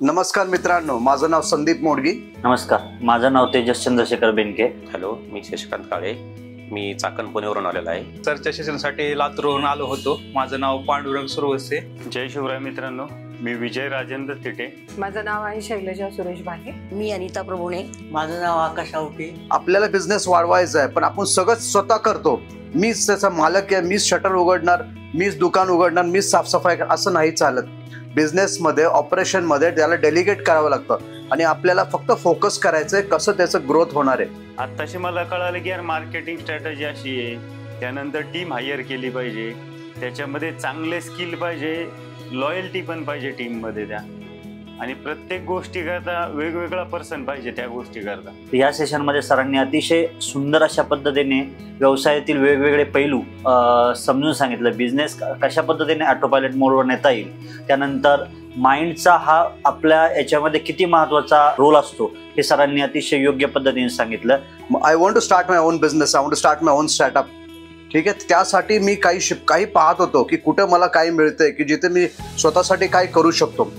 नमस्कार मित्रांनो, माझं नाव संदीप मोडगी. नमस्कार, माझं नाव तेजस चंद्रशेखर बेनके. हॅलो, मी शशिकांत काळे. मी चाकण पुण्यावरून आलेलो आहे. सरच्या सेशनसाठी लातूरवरून आलो होतो. माझं नाव पांडुरंग सुरवसे. जय शिवराय मित्रांनो, मी विजय राजेंद्र तिटे. माझं नाव आहे शैलजा सुरेश भागे. मी अनिता प्रभुणे. माझं नाव आकाश आवटे. आपल्याला बिझनेस वाढवायचा आहे, पण आपण सगळं स्वतः करतो. मीच त्याचा मालक आहे, मीच शटर उघडणार, मीच दुकान उघडणार, मीच साफसफाई असं नाही चालत. बिझनेसमध्ये ऑपरेशनमध्ये त्याला डेलिगेट करावं लागतं आणि आपल्याला फक्त फोकस करायचं आहे कसं त्याचं ग्रोथ होणार आहे. आत्ताशी मला कळालं की यार मार्केटिंग स्ट्रॅटेजी अशी आहे, त्यानंतर टीम हायर केली पाहिजे, त्याच्यामध्ये चांगले स्किल पाहिजे, लॉयल्टी पण पाहिजे टीममध्ये त्या, आणि प्रत्येक गोष्टी करता वेगवेगळा पर्सन पाहिजे त्या गोष्टी करता. या सेशनमध्ये सरांनी अतिशय सुंदर अशा पद्धतीने व्यवसायातील वेगवेगळे पैलू समजून सांगितलं. बिझनेस कशा पद्धतीने ऑटोपायलट मोडवर नेता येईल, त्यानंतर माइंडचा हा आपल्या याच्यामध्ये किती महत्त्वाचा रोल असतो हे सरांनी अतिशय योग्य पद्धतीने सांगितलं. I want to start my own business, I want to start my own startup. ठीक आहे, त्यासाठी मी काही पाहत होतो की कुठं मला काय मिळतंय, की जिथे मी स्वतःसाठी काय करू शकतो.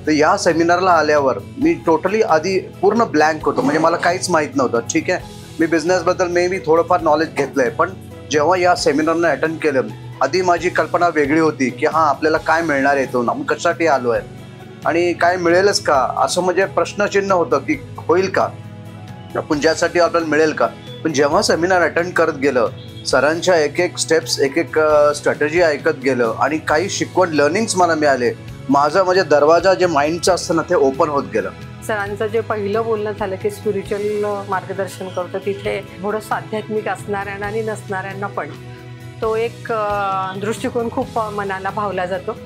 तर या सेमिनारला आल्यावर मी टोटली आधी पूर्ण ब्लँक होतो, म्हणजे मला काहीच माहीत नव्हतं. ठीक आहे, मी बिझनेसबद्दल मी थोडंफार नॉलेज घेतलं आहे, पण जेव्हा या सेमिनारनं अटेंड केलं, आधी माझी कल्पना वेगळी होती की हां आपल्याला काय मिळणार आहे, तो आपण कशासाठी आलो आहे आणि काय मिळेलच का, असं म्हणजे प्रश्नचिन्ह होतं की होईल का, आपण ज्यासाठी आपल्याला मिळेल का. पण जेव्हा सेमिनार अटेंड करत गेलं, सरांच्या एक एक स्टेप्स, एक एक स्ट्रॅटेजी ऐकत गेलं आणि काही शिकवण लर्निंग्स मला मिळाले, माझं म्हणजे दरवाजा जे माइंडचं असतं ना ते ओपन होत गेलं. सरांचं जे पहिलं बोलणं झालं की स्पिरिच्युअल मार्गदर्शन करतो, तिथे थोडंसं आध्यात्मिक असणाऱ्यांना आणि नसणाऱ्यांना पण तो एक दृष्टिकोन खूप मनाला भावला जातो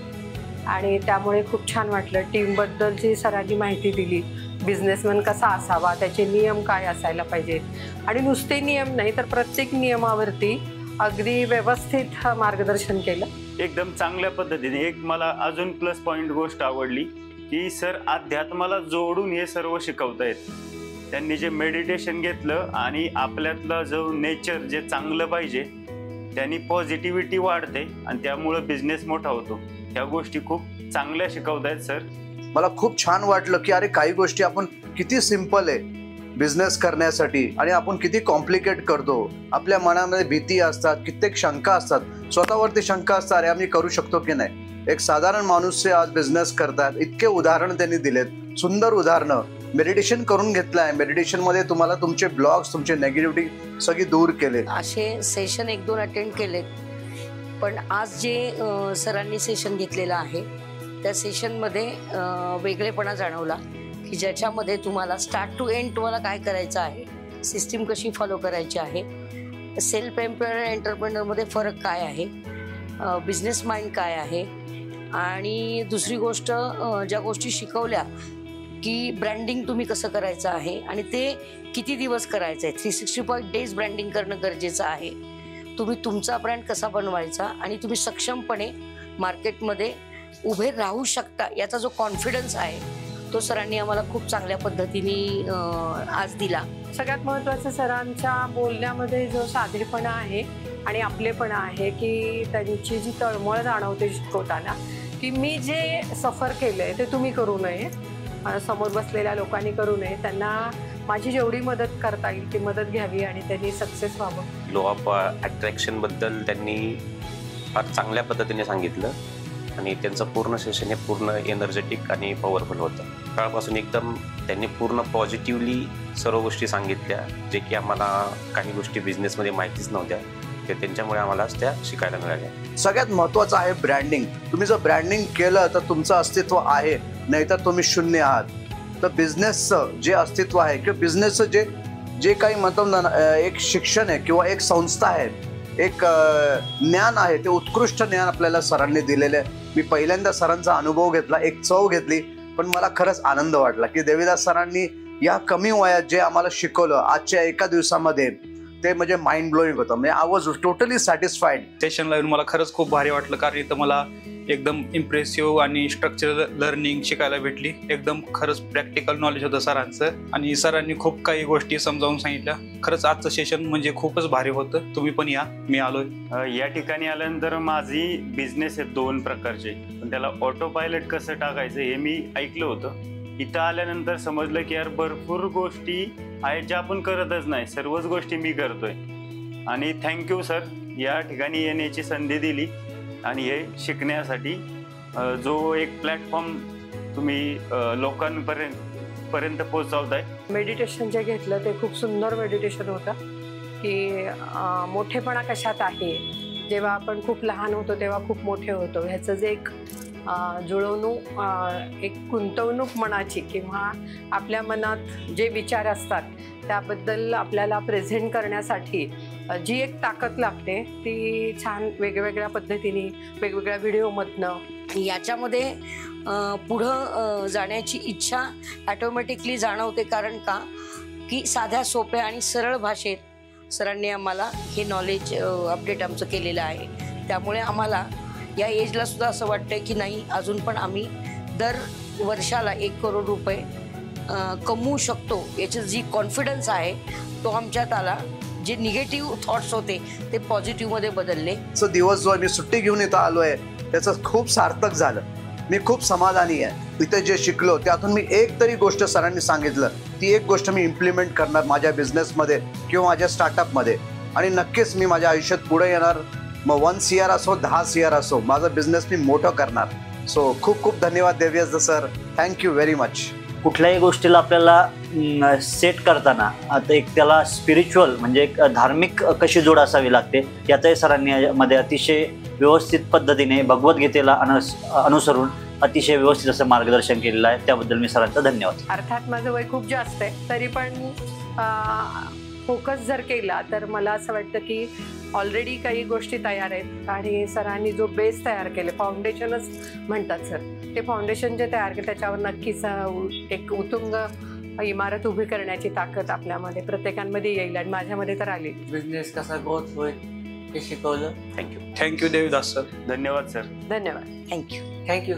आणि त्यामुळे खूप छान वाटलं. टीमबद्दलची सरांनी माहिती दिली, बिझनेसमॅन कसा असावा, त्याचे नियम काय असायला पाहिजेत आणि नुसते नियम नाही तर प्रत्येक नियमावरती अगदी व्यवस्थित मार्गदर्शन केलं एकदम चांगल्या पद्धतीने. एक मला अजून प्लस पॉईंट गोष्ट आवडली की सर अध्यात्माला जोडून हे सर्व शिकवतायत. त्यांनी जे मेडिटेशन घेतलं आणि आपल्यातलं जो नेचर जे चांगलं पाहिजे त्यांनी पॉझिटिव्हिटी वाढते आणि त्यामुळं बिझनेस मोठा होतो. ह्या गोष्टी खूप चांगल्या शिकवतायत सर. मला खूप छान वाटलं की अरे काही गोष्टी आपण किती सिम्पल आहे बिझनेस करण्यासाठी आणि आपण किती कॉम्प्लिकेट करतो. आपल्या मनामध्ये भीती असतात, कित्येक शंका असतात, स्वतःवरती शंका असतात, अरे आम्ही करू शकतो की नाही. एक साधारण माणूस आज बिझनेस करतात, इतके उदाहरण त्यांनी दिलेत, सुंदर उदाहरणं. मेडिटेशन करून घेतलं आहे, मेडिटेशनमध्ये तुम्हाला तुमचे ब्लॉग्स, तुमचे नेगेटिव्हिटी सगळी दूर केले. असे सेशन 1-2 अटेंड केलेत, पण आज जे सरांनी सेशन घेतलेलं आहे त्या सेशनमध्ये वेगळेपणा जाणवला की ज्याच्यामध्ये तुम्हाला स्टार्ट टू एंड तुम्हाला काय करायचं आहे, सिस्टीम कशी फॉलो करायची आहे, सेल्फ एम्प्लॉयड एंटरप्रेनरमध्ये फरक काय आहे, बिझनेस माइंड काय आहे, आणि दुसरी गोष्ट ज्या गोष्टी शिकवल्या की ब्रँडिंग तुम्ही कसं करायचं आहे आणि ते किती दिवस करायचं आहे. 365 डेज ब्रँडिंग करणं गरजेचं आहे. तुम्ही तुमचा ब्रँड कसा बनवायचा आणि तुम्ही सक्षमपणे मार्केटमध्ये उभे राहू शकता याचा जो कॉन्फिडन्स आहे तो सरांनी आम्हाला खूप चांगल्या पद्धतीने आज दिला. सगळ्यात महत्त्वाचं सरांच्या बोलण्यामध्ये जो साधेपणा आहे आणि आपलेपणा आहे की त्यांची जी तळमळ जाणवते शिकवताना की मी जे सफर केलं आहे ते तुम्ही करू नये, समोर बसलेल्या लोकांनी करू नये, त्यांना माझी जेवढी मदत करता येईल ती मदत घ्यावी आणि त्यांनी सक्सेस व्हावं. लॉ ऑफ अट्रॅक्शनबद्दल त्यांनी फार चांगल्या पद्धतीने सांगितलं आणि त्यांचं पूर्ण सेशन हे पूर्ण एनर्जेटिक आणि पॉवरफुल होतं. सकाळपासून एकदम त्यांनी पूर्ण पॉझिटिव्हली सर्व गोष्टी सांगितल्या, जे की आम्हाला काही गोष्टी बिझनेसमध्ये माहितीच नव्हत्या, ते त्यांच्यामुळे आम्हाला त्या शिकायला मिळाल्या. सगळ्यात महत्त्वाचं आहे ब्रँडिंग. तुम्ही जर ब्रँडिंग केलं तर तुमचं अस्तित्व आहे, नाहीतर तुम्ही शून्य आहात. तर बिझनेसचं जे अस्तित्व आहे किंवा बिझनेसचं जे काही म्हणतो ना, एक शिक्षण आहे किंवा एक संस्था आहे, एक ज्ञान आहे, ते उत्कृष्ट ज्ञान आपल्याला सरांनी दिलेलं आहे. मी पहिल्यांदा सरांचा अनुभव घेतला, एक चव घेतली, पण मला खरंच आनंद वाटला की देवीदास सरांनी या कमी वयात जे आम्हाला शिकवलं आजच्या एका दिवसामध्ये, ते म्हणजे माइंड ब्लोईंग होतं. म्हणजे आय वॉज टोटली सॅटिस्फाईड. सेशनला येऊन मला खरंच खूप भारी वाटलं, कारण इथं मला एकदम इम्प्रेसिव्ह आणि स्ट्रक्चरल लर्निंग शिकायला भेटली. एकदम खरंच प्रॅक्टिकल नॉलेज होतं सरांचं आणि सरांनी खूप काही गोष्टी समजावून सांगितल्या. खरंच आजचं सेशन म्हणजे खूपच भारी होतं. तुम्ही पण या, मी आलोय. या ठिकाणी आल्यानंतर माझी बिझनेस आहे 2 प्रकारचे, पण त्याला ऑटो पायलट कसं टाकायचं हे मी ऐकलं होतं. इथं आल्यानंतर समजलं की यार भरपूर गोष्टी आहेत ज्या आपण करतच नाही, सर्वच गोष्टी मी करतोय. आणि थँक्यू सर, या ठिकाणी येण्याची संधी दिली आणि हे शिकण्यासाठी जो एक प्लॅटफॉर्म तुम्ही लोकांपर्यंत पोहोचवताय. मेडिटेशन जे घेतलं ते खूप सुंदर मेडिटेशन होतं की मोठेपणा कशात आहे. जेव्हा आपण खूप लहान होतो तेव्हा खूप मोठे होतो, ह्याचं जे एक जुळवणूक, एक गुंतवणूक मनाची किंवा आपल्या मनात जे विचार असतात त्याबद्दल आपल्याला प्रेझेंट करण्यासाठी जी एक ताकद लागते ती छान वेगवेगळ्या पद्धतीने वेगवेगळ्या व्हिडिओमधनं याच्यामध्ये पुढं जाण्याची इच्छा ॲटोमॅटिकली जाणवते. कारण का की साध्या सोप्या आणि सरळ भाषेत सरांनी आम्हाला हे नॉलेज अपडेट आमचं केलेलं आहे. त्यामुळे आम्हाला या एजला सुद्धा असं वाटतं की नाही, अजून पण आम्ही दर वर्षाला 1 करोड रुपये कमवू शकतो. याची जी कॉन्फिडन्स आहे तो आमच्यात आला. जे निगेटिव्ह थॉट्स होते ते पॉझिटिव्हमध्ये बदलले. तो दिवस जो मी सुट्टी घेऊन इथं आलो आहे त्याचं खूप सार्थक झालं. मी खूप समाधानी आहे. इथे जे शिकलो त्यातून मी एक तरी गोष्ट सरांनी सांगितलं, ती एक गोष्ट मी इम्प्लिमेंट करणार माझ्या बिझनेसमध्ये किंवा माझ्या स्टार्टअपमध्ये, आणि नक्कीच मी माझ्या आयुष्यात पुढे येणार. मग 1 CR असो 10 CR असो, माझं बिझनेस मी मोठं करणार. सो खूप खूप धन्यवाद देवयास सर, थँक्यू व्हेरी मच. कुठल्याही गोष्टीला आपल्याला सेट करताना आता एक त्याला स्पिरिच्युअल म्हणजे एक धार्मिक कशी जोड असावी लागते याचाही सरांनी मध्ये अतिशय व्यवस्थित पद्धतीने भगवद्गीतेला अनुसरून अतिशय व्यवस्थित असं मार्गदर्शन केलेलं आहे. त्याबद्दल मी सरांचा धन्यवाद. अर्थात माझं वय खूप जास्त आहे, तरी पण फोकस जर केला तर मला असं वाटतं की ऑलरेडी काही गोष्टी तयार आहेत आणि सरांनी जो बेस तयार केले, फाउंडेशनच म्हणतात सर, ते फाउंडेशन जे तयार केलं त्याच्यावर नक्कीच एक उत्तुंग इमारत उभी करण्याची ताकद आपल्यामध्ये प्रत्येकामध्ये येईल आणि माझ्यामध्ये तर आली. बिझनेस कसा ग्रोथ होईल हे शिकवलं. थँक्यू. Thank you Devdas sir. धन्यवाद सर. धन्यवाद. थँक्यू. थँक्यू.